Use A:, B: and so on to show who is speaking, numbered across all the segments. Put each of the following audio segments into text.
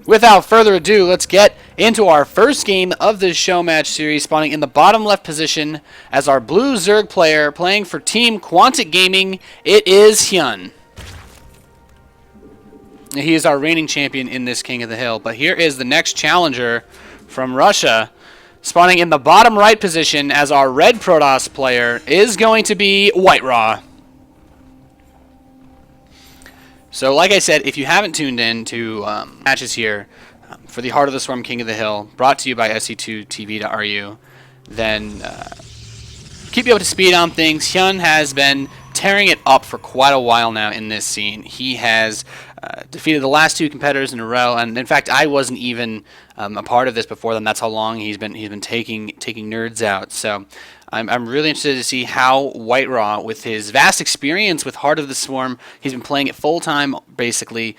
A: Without further ado, let's get into our first game of this show match series, spawning in the bottom left position as our blue Zerg player playing for Team Quantic Gaming. It is HyuN. He is our reigning champion in this King of the Hill. But here is the next challenger from Russia, spawning in the bottom right position as our red Protoss player is going to be WhiteRa. So like I said, if you haven't tuned in to matches here for the Heart of the Swarm King of the Hill, brought to you by SC2TV.RU, then keep you up to speed on things. HyuN has been tearing it up for quite a while now in this scene. He has defeated the last two competitors in a row, and in fact, I wasn't even a part of this before them. That's how long he's been taking nerds out. So I'm really interested to see how WhiteRa, with his vast experience with Heart of the Swarm, he's been playing it full-time basically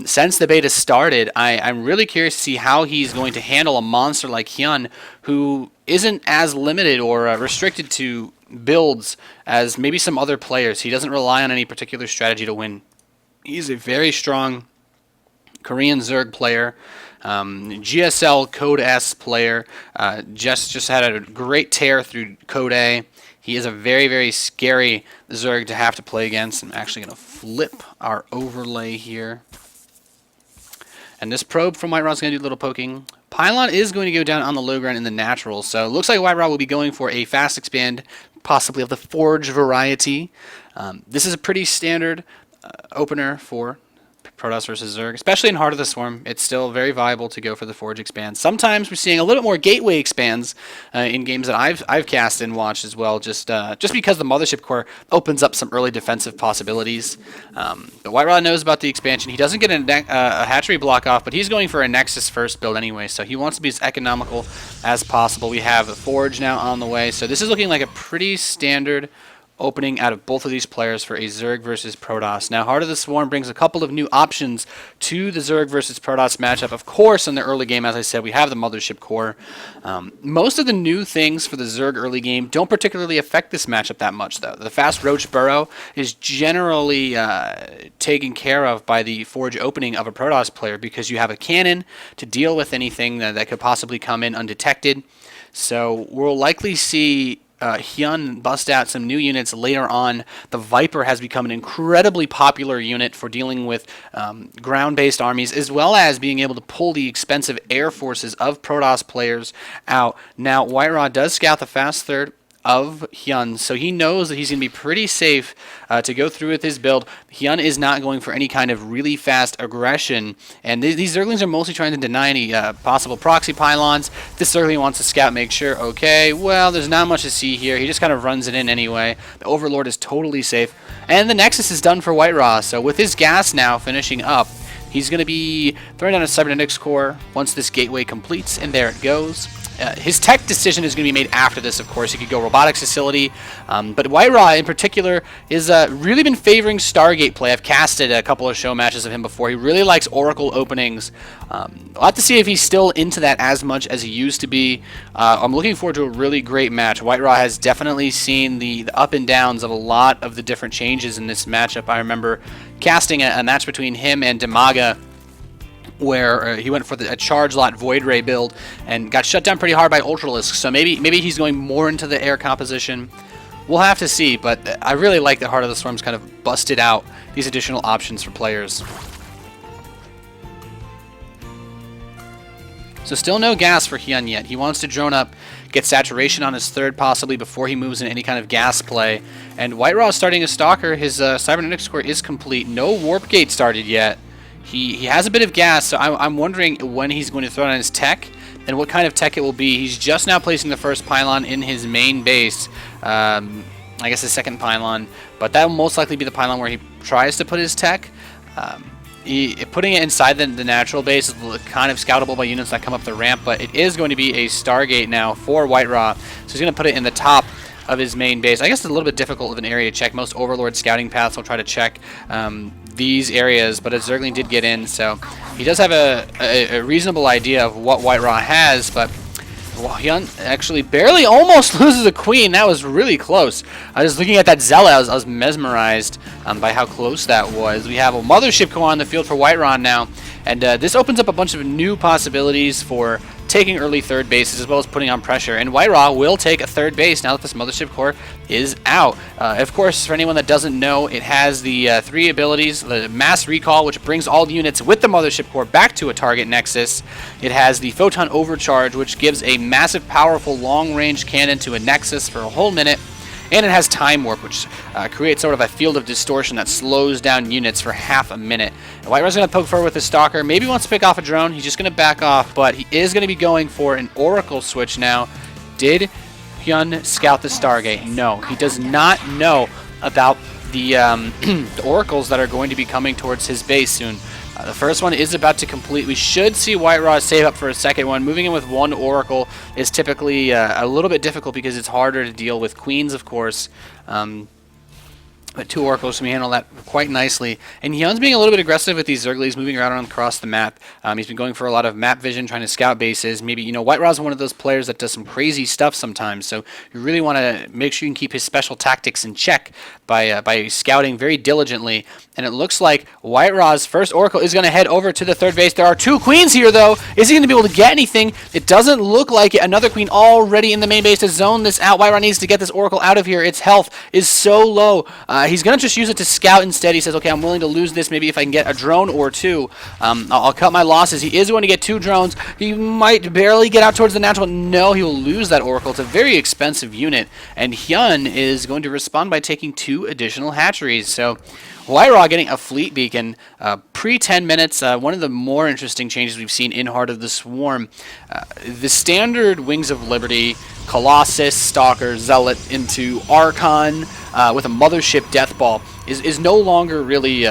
A: since the beta started. I'm really curious to see how he's going to handle a monster like HyuN, who isn't as limited or restricted to builds as maybe some other players. He doesn't rely on any particular strategy to win. He's a very strong Korean Zerg player. GSL Code S player, just had a great tear through Code A. He is a very, very scary Zerg to have to play against. I'm actually going to flip our overlay here. And this probe from WhiteRa is going to do a little poking. Pylon is going to go down on the low ground in the natural, so it looks like WhiteRa will be going for a fast expand, possibly of the Forge variety. This is a pretty standard opener for Protoss versus Zerg, especially in Heart of the Swarm. It's still very viable to go for the Forge expand. Sometimes we're seeing a little more Gateway expands in games that I've cast and watched as well, just because the Mothership Core opens up some early defensive possibilities. But WhiteRa knows about the expansion. He doesn't get a hatchery block off, but he's going for a Nexus first build anyway, so he wants to be as economical as possible. We have a Forge now on the way, so this is looking like a pretty standard opening out of both of these players for a Zerg versus Protoss. Now, Heart of the Swarm brings a couple of new options to the Zerg versus Protoss matchup. Of course, in the early game, as I said, we have the Mothership Core. Most of the new things for the Zerg early game don't particularly affect this matchup that much, though. The fast Roach Burrow is generally taken care of by the Forge opening of a Protoss player because you have a cannon to deal with anything that could possibly come in undetected. So we'll likely see HyuN bust out some new units later on. The Viper has become an incredibly popular unit for dealing with ground-based armies, as well as being able to pull the expensive air forces of Protoss players out. Now, WhiteRa does scout the fast third of HyuN, so he knows that he's going to be pretty safe to go through with his build. HyuN is not going for any kind of really fast aggression, and these Zerglings are mostly trying to deny any possible proxy pylons. This Zergling wants to scout, make sure, okay, well, there's not much to see here. He just kind of runs it in anyway. The Overlord is totally safe, and the Nexus is done for WhiteRa, so with his gas now finishing up, he's going to be throwing down a Cybernetics core once this gateway completes, and there it goes. His tech decision is going to be made after this, of course. He could go Robotics Facility, but WhiteRa in particular is really been favoring Stargate play. I've casted a couple of show matches of him before. He really likes Oracle openings. We'll have to see if he's still into that as much as he used to be. I'm looking forward to a really great match. WhiteRa has definitely seen the up and downs of a lot of the different changes in this matchup. I remember casting a match between him and Demaga, where he went for a charge lot Void Ray build and got shut down pretty hard by Ultralisk. So maybe he's going more into the air composition. We'll have to see, but I really like that Heart of the Swarm's kind of busted out these additional options for players. So still no gas for HyuN yet. He wants to drone up, get saturation on his third possibly before he moves in any kind of gas play. And WhiteRa is starting a Stalker. His Cybernetics core is complete. No Warp Gate started yet. He has a bit of gas, so I'm wondering when he's going to throw on his tech and what kind of tech it will be. He's just now placing the first pylon in his main base, I guess the second pylon, but that will most likely be the pylon where he tries to put his tech. Putting it inside the natural base is kind of scoutable by units that come up the ramp, but it is going to be a Stargate now for WhiteRa, so he's going to put it in the top of his main base. I guess it's a little bit difficult of an area to check. Most Overlord scouting paths will try to check these areas, but a Zergling did get in, so he does have a reasonable idea of what WhiteRa has, but HyuN actually barely almost loses a queen. That was really close. I was looking at that Zealot, I was mesmerized by how close that was. We have a Mothership Core on the field for WhiteRa now, And this opens up a bunch of new possibilities for taking early third bases as well as putting on pressure. And WhiteRa will take a third base now that this Mothership Core is out. Of course, for anyone that doesn't know, it has the 3 abilities: the Mass Recall, which brings all units with the Mothership Core back to a target nexus. It has the Photon Overcharge, which gives a massive, powerful, long-range cannon to a nexus for a whole minute. And it has Time Warp, which creates sort of a field of distortion that slows down units for half a minute. WhiteRa's going to poke forward with the Stalker. Maybe he wants to pick off a drone. He's just going to back off, but he is going to be going for an Oracle switch now. Did HyuN scout the Stargate? No, he does not know about the, the Oracles that are going to be coming towards his base soon. The first one is about to complete. We should see WhiteRa save up for a second one. Moving in with 1 Oracle is typically a little bit difficult because it's harder to deal with queens, of course. But 2 Oracles can handle that quite nicely. And HyuN's being a little bit aggressive with these Zerglies, moving around across the map. He's been going for a lot of map vision, trying to scout bases. Maybe, you know, WhiteRa's one of those players that does some crazy stuff sometimes, so you really want to make sure you can keep his special tactics in check by scouting very diligently. And it looks like WhiteRa's first Oracle is going to head over to the third base. There are 2 queens here, though. Is he going to be able to get anything? It doesn't look like it. Another queen already in the main base to zone this out. WhiteRa needs to get this Oracle out of here. Its health is so low. He's going to just use it to scout instead. He says, okay, I'm willing to lose this maybe if I can get a drone or 2. I'll cut my losses. He is going to get 2 drones. He might barely get out towards the natural. No, he will lose that Oracle. It's a very expensive unit, and HyuN is going to respond by taking 2 additional hatcheries. So WhiteRa getting a fleet beacon pre-10 minutes. One of the more interesting changes we've seen in Heart of the Swarm. The standard Wings of Liberty, Colossus, Stalker, Zealot into Archon with a Mothership Death Ball is no longer really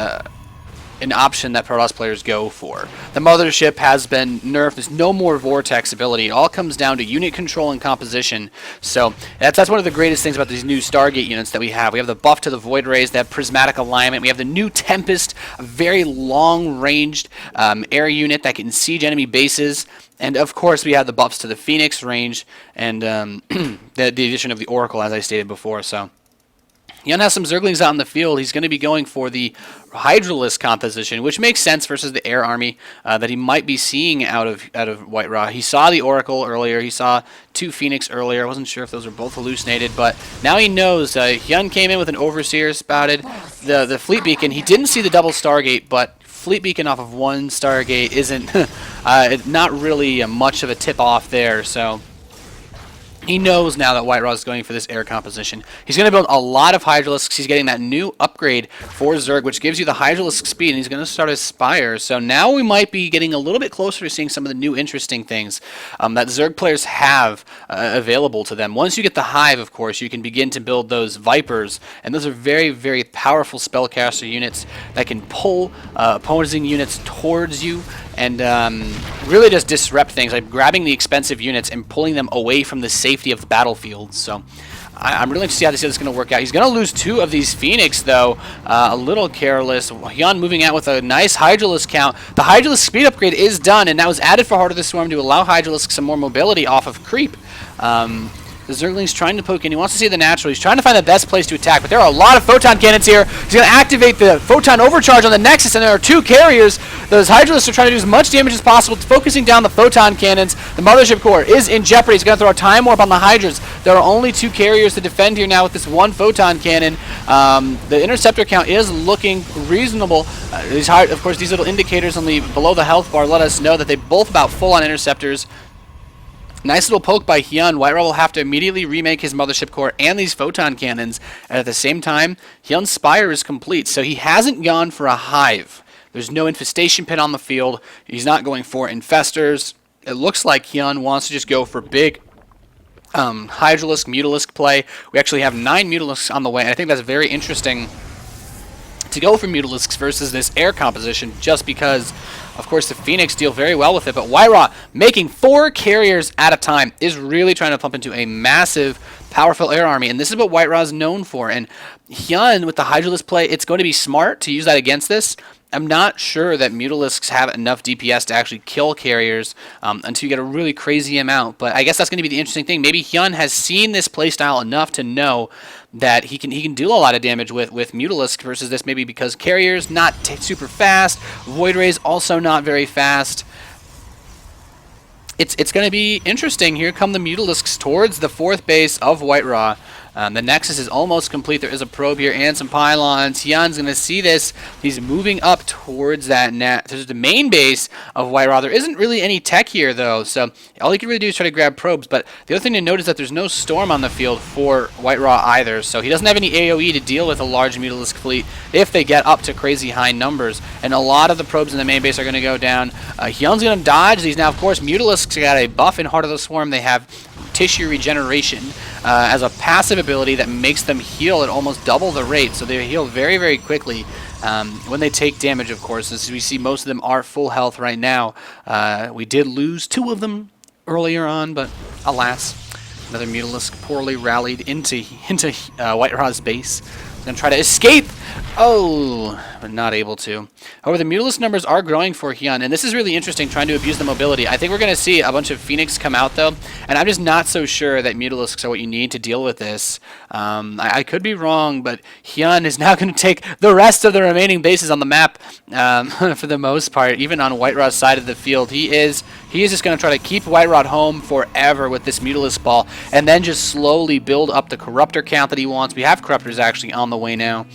A: an option that Protoss players go for. The Mothership has been nerfed. There's no more Vortex ability. It all comes down to unit control and composition. So that's one of the greatest things about these new Stargate units that we have. We have the buff to the Void Rays, they have prismatic alignment. We have the new Tempest, a very long-ranged air unit that can siege enemy bases. And of course, we have the buffs to the Phoenix range and the addition of the Oracle, as I stated before. So HyuN has some Zerglings out in the field. He's going to be going for the Hydralisk composition, which makes sense versus the air army that he might be seeing out of WhiteRa. He saw the Oracle earlier. He saw 2 Phoenix earlier. I wasn't sure if those were both hallucinated, but now he knows. HyuN came in with an Overseer, spouted the Fleet Beacon. He didn't see the double Stargate, but Fleet Beacon off of 1 Stargate isn't not really much of a tip-off there, so he knows now that WhiteRa is going for this air composition. He's going to build a lot of Hydralisks. He's getting that new upgrade for Zerg, which gives you the Hydralisk speed, and he's going to start his Spire. So now we might be getting a little bit closer to seeing some of the new interesting things that Zerg players have available to them. Once you get the Hive, of course, you can begin to build those Vipers, and those are very, very powerful spellcaster units that can pull opposing units towards you and really just disrupt things, like grabbing the expensive units and pulling them away from the safety of the battlefield. So I'm really interested to see how this is going to work out. He's going to lose 2 of these Phoenix, though. A little careless. HyuN moving out with a nice Hydralisk count. The Hydralisk speed upgrade is done, and that was added for Heart of the Swarm to allow Hydralisk some more mobility off of creep. The Zergling's trying to poke in. He wants to see the natural. He's trying to find the best place to attack, but there are a lot of photon cannons here. He's going to activate the photon overcharge on the Nexus, and there are 2 carriers. Those Hydralisks are trying to do as much damage as possible, focusing down the photon cannons. The Mothership Core is in jeopardy. He's going to throw a Time Warp on the Hydras. There are only 2 carriers to defend here now with this 1 photon cannon. The interceptor count is looking reasonable. Of course, these little indicators on the below the health bar let us know that they both about full on interceptors. Nice little poke by HyuN. WhiteRa will have to immediately remake his Mothership Core and these photon cannons. And at the same time, HyuN's Spire is complete, so he hasn't gone for a Hive. There's no Infestation Pit on the field. He's not going for Infestors. It looks like HyuN wants to just go for big Hydralisk, Mutalisk play. We actually have 9 Mutalisks on the way, and I think that's very interesting to go for Mutalisks versus this air composition, just because, of course, the Phoenix deal very well with it. But WhiteRa making 4 carriers at a time is really trying to pump into a massive powerful air army, and this is what WhiteRa is known for. And HyuN with the Hydralisk play, it's going to be smart to use that against this. I'm not sure that Mutalisks have enough DPS to actually kill carriers until you get a really crazy amount. But I guess that's going to be the interesting thing. Maybe HyuN has seen this playstyle enough to know that he can do a lot of damage with Mutalisk versus this, maybe because carriers not super fast, Void Rays also not very fast. It's going to be interesting. Here come the Mutalisks towards the 4th base of WhiteRa. The Nexus is almost complete. There is a probe here and some pylons. HyuN's going to see this. He's moving up towards that there's the main base of WhiteRa. There isn't really any tech here, though, so all he can really do is try to grab probes. But the other thing to note is that there's no storm on the field for WhiteRa either, so he doesn't have any AoE to deal with a large Mutalisk fleet if they get up to crazy high numbers. And a lot of the probes in the main base are going to go down. HyuN's going to dodge these. Now, of course, Mutalisks got a buff in Heart of the Swarm. They have tissue regeneration as a passive ability that makes them heal at almost double the rate, so they heal very, very quickly when they take damage, of course. As we see, most of them are full health right now. We did lose 2 of them earlier on, but alas, another Mutalisk poorly rallied into WhiteRa's base. He's going to try to escape. Oh, but not able to. However, the Mutalisk numbers are growing for HyuN, and this is really interesting, trying to abuse the mobility. I think we're going to see a bunch of Phoenix come out, though, and I'm just not so sure that Mutalisks are what you need to deal with this. I could be wrong, but HyuN is now going to take the rest of the remaining bases on the map for the most part, even on WhiteRa's side of the field. He is just going to try to keep WhiteRa home forever with this Mutalisk ball, and then just slowly build up the Corruptor count that he wants. We have Corruptors actually on the way now.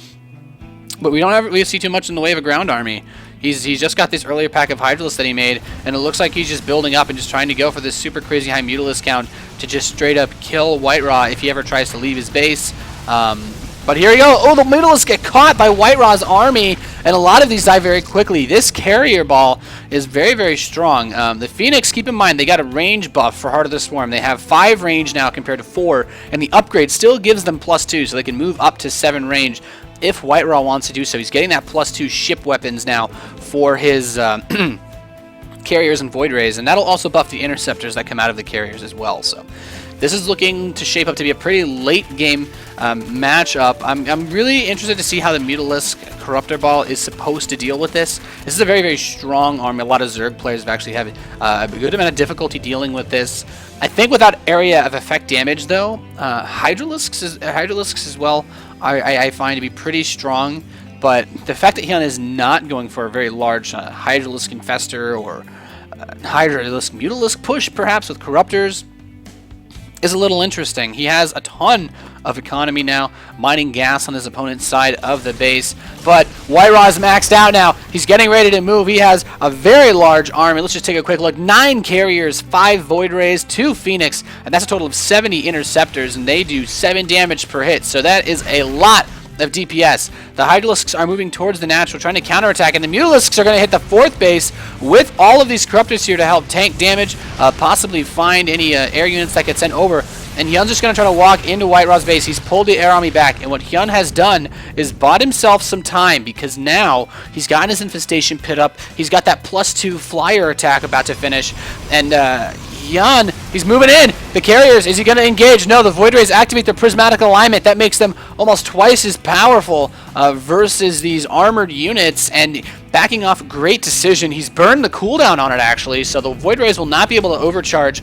A: But we don't really see too much in the way of a ground army. He's just got this earlier pack of Hydralisks that he made, and it looks like he's just building up and just trying to go for this super crazy high Mutalisk count to just straight up kill WhiteRa if he ever tries to leave his base. But here we go. Oh, the Mutalisks get caught by WhiteRa's army, and a lot of these die very quickly. This carrier ball is very, very strong. The Phoenix, keep in mind, they got a range buff for Heart of the Swarm. They have 5 range now compared to 4, and the upgrade still gives them +2, so they can move up to 7 range if WhiteRa wants to do so. He's getting that +2 ship weapons now for his carriers and Void Rays, and that'll also buff the interceptors that come out of the carriers as well. So this is looking to shape up to be a pretty late game matchup. I'm really interested to see how the Mutalisk Corruptor Ball is supposed to deal with this. This is a very, very strong army. A lot of Zerg players have actually had a good amount of difficulty dealing with this. I think without area of effect damage, though, Hydralisks as well, I find to be pretty strong. But the fact that HyuN is not going for a very large Hydralisk Infestor or Hydralisk Mutalisk push, perhaps with Corruptors, is a little interesting. He has a ton of economy now, mining gas on his opponent's side of the base, but WhiteRa is maxed out now. He's getting ready to move. He has a very large army. Let's just take a quick look. 9 carriers, 5 Void Rays, 2 Phoenix, and that's a total of 70 interceptors, and they do 7 damage per hit, so that is a lot of DPS. The Hydralisks are moving towards the natural, trying to counterattack, and the Mutalisks are going to hit the 4th base with all of these Corruptors here to help tank damage, possibly find any air units that get sent over. And HyuN's just going to try to walk into WhiteRa's base. He's pulled the air army back, and what HyuN has done is bought himself some time, because now he's gotten his infestation pit up. He's got that +2 flyer attack about to finish, and HyuN, he's moving in. The carriers, is he going to engage? No, the Void Rays activate their prismatic alignment. That makes them almost twice as powerful versus these armored units, and backing off, great decision. He's burned the cooldown on it, actually, so the Void Rays will not be able to overcharge,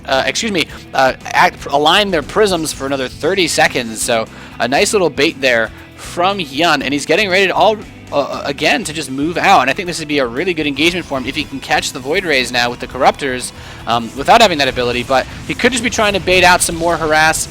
A: align their prisms for another 30 seconds, so a nice little bait there from HyuN, and he's getting ready to again to just move out, and I think this would be a really good engagement for him if he can catch the Void Rays now with the Corruptors without having that ability. But he could just be trying to bait out some more harass,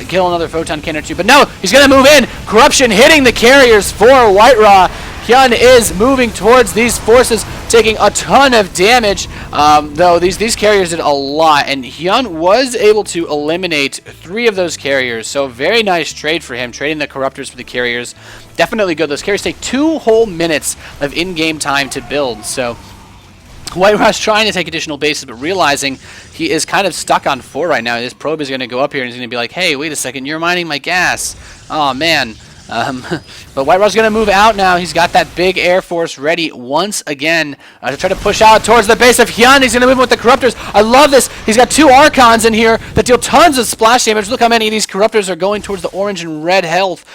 A: kill another photon cannon or two, but no, he's going to move in. Corruption hitting the carriers for WhiteRa. HyuN is moving towards these forces, taking a ton of damage, though these carriers did a lot, and HyuN was able to eliminate 3 of those carriers, so very nice trade for him, trading the Corruptors for the carriers. Definitely good. Those carriers take 2 whole minutes of in-game time to build, so WhiteRa's trying to take additional bases, but realizing he is kind of stuck on 4 right now. This probe is going to go up here, and he's going to be like, hey, wait a second, you're mining my gas. Oh, man. But WhiteRa's going to move out now. He's got that big Air Force ready once again to try to push out towards the base of HyuN. He's going to move with the Corruptors. I love this. He's got 2 Archons in here that deal tons of splash damage. Look how many of these Corruptors are going towards the orange and red health.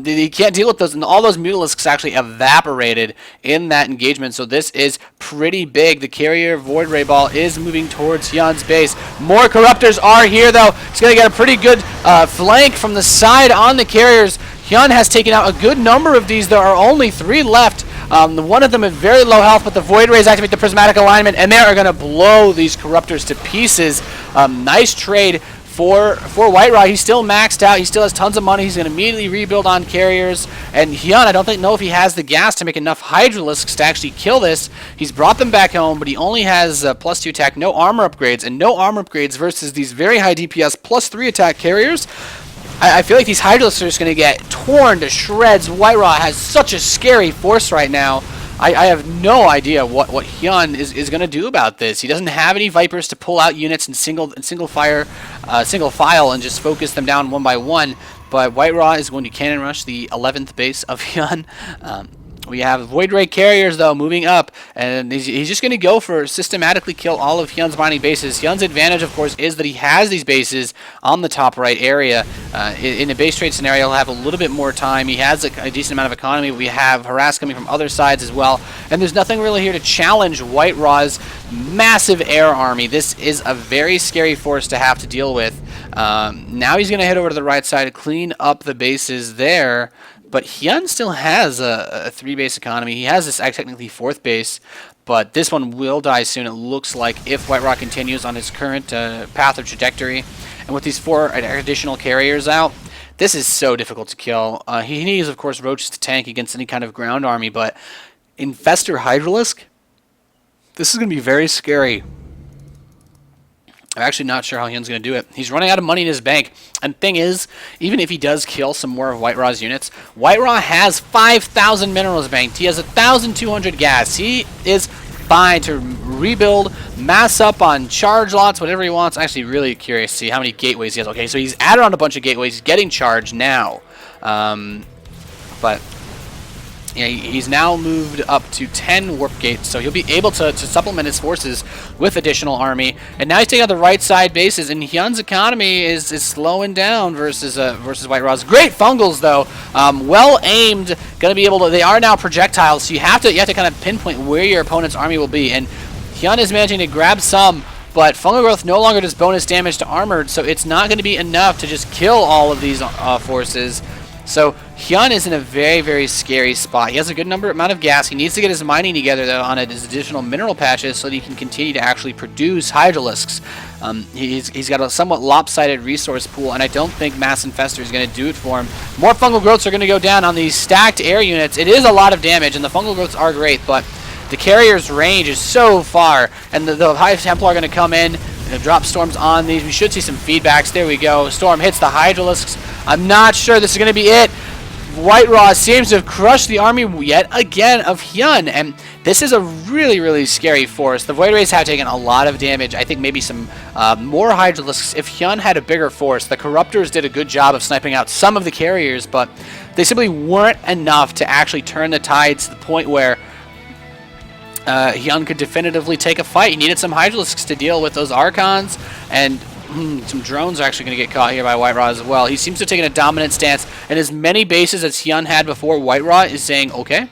A: He can't deal with those, and all those Mutalisks actually evaporated in that engagement, so this is pretty big. The carrier Void Ray Ball is moving towards HyuN's base. More Corruptors are here, though. He's going to get a pretty good flank from the side on the carriers. HyuN has taken out a good number of these. There are only 3 left. One of them is very low health, but the Void Rays activate the Prismatic Alignment, and they are going to blow these Corruptors to pieces. Nice trade for WhiteRa. He's still maxed out. He still has tons of money. He's going to immediately rebuild on carriers. And HyuN, I don't know if he has the gas to make enough Hydralisks to actually kill this. He's brought them back home, but he only has +2 attack, no armor upgrades, and no armor upgrades versus these very high DPS +3 attack carriers. I feel like these Hydralisks are just going to get torn to shreds. WhiteRa has such a scary force right now. I have no idea what HyuN is going to do about this. He doesn't have any Vipers to pull out units in single file and just focus them down one by one. But WhiteRa is going to cannon rush the 11th base of HyuN. We have Void Ray carriers, though, moving up, and he's just going to go for systematically kill all of HyuN's mining bases. HyuN's advantage, of course, is that he has these bases on the top right area. In a base trade scenario, he'll have a little bit more time. He has a decent amount of economy. We have harass coming from other sides as well, and there's nothing really here to challenge WhiteRa's massive air army. This is a very scary force to have to deal with. Now he's going to head over to the right side to clean up the bases there. But HyuN still has a 3-base economy. He has this technically 4th base, but this one will die soon, it looks like, if WhiteRa continues on his current path of trajectory. And with these 4 additional carriers out, this is so difficult to kill. He needs, of course, Roaches to tank against any kind of ground army, but Infestor Hydralisk, this is going to be very scary. I'm actually not sure how HyuN's going to do it. He's running out of money in his bank. And the thing is, even if he does kill some more of WhiteRa's units, WhiteRa has 5,000 minerals banked. He has 1,200 gas. He is fine to rebuild, mass up on charge lots, whatever he wants. I'm actually really curious to see how many gateways he has. Okay, so he's added on a bunch of gateways. He's getting charged now. But yeah, he's now moved up to 10 warp gates, so he'll be able to supplement his forces with additional army. And now he's taking out the right side bases, and HyuN's economy is slowing down versus WhiteRa's. Great fungals, though, well aimed. Going to be able to. They are now projectiles, so you have to kind of pinpoint where your opponent's army will be. And HyuN is managing to grab some, but fungal growth no longer does bonus damage to armored, so it's not going to be enough to just kill all of these forces. So HyuN is in a very, very scary spot. He has a good amount of gas. He needs to get his mining together, though, on his additional mineral patches so that he can continue to actually produce Hydralisks. He's got a somewhat lopsided resource pool, and I don't think Mass Infestor is going to do it for him. More fungal growths are going to go down on these stacked air units. It is a lot of damage, and the fungal growths are great, but the carrier's range is so far, and the High Templar are going to come in and drop storms on these. We should see some feedbacks. There we go. Storm hits the Hydralisks. I'm not sure this is going to be it. WhiteRa seems to have crushed the army yet again of HyuN, and this is a really, really scary force. The Void Rays have taken a lot of damage. I think maybe some more Hydralisks. If HyuN had a bigger force, the Corruptors did a good job of sniping out some of the carriers, but they simply weren't enough to actually turn the tide to the point where HyuN could definitively take a fight. He needed some Hydralisks to deal with those Archons, and some drones are actually going to get caught here by WhiteRa as well. He seems to have taken a dominant stance, and as many bases as HyuN had before, WhiteRa is saying, okay,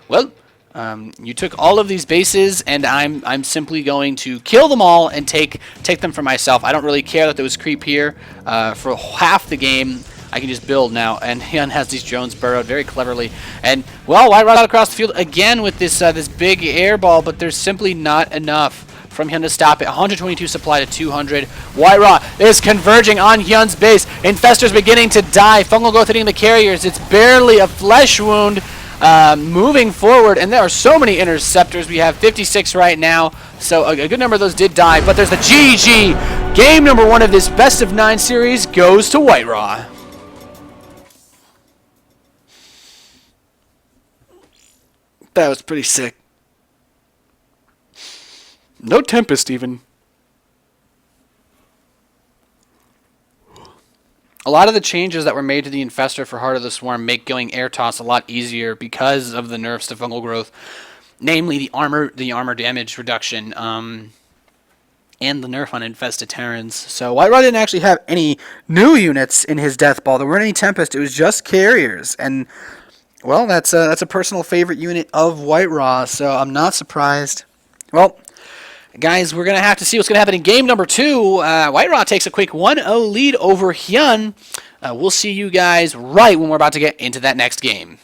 A: well, you took all of these bases, and I'm simply going to kill them all and take them for myself. I don't really care that there was creep here. For half the game, I can just build now, and HyuN has these drones burrowed very cleverly. And, well, WhiteRa got across the field again with this big air ball, but there's simply not enough from HyuN to stop it. 122 supply to 200. WhiteRa is converging on HyuN's base. Infestor's beginning to die. Fungal growth hitting the carriers. It's barely a flesh wound. Moving forward, and there are so many interceptors. We have 56 right now, so a good number of those did die, but there's the GG. Game number 1 of this best of 9 series goes to WhiteRa. That was pretty sick. No Tempest even. A lot of the changes that were made to the Infestor for Heart of the Swarm make going air toss a lot easier because of the nerfs to fungal growth, namely the armor damage reduction, and the nerf on Infested Terrans. So WhiteRa didn't actually have any new units in his Death Ball. There weren't any Tempest. It was just carriers, and well, that's a personal favorite unit of WhiteRa. So I'm not surprised. Well, guys, we're going to have to see what's going to happen in game number 2. WhiteRa takes a quick 1-0 lead over HyuN. We'll see you guys right when we're about to get into that next game.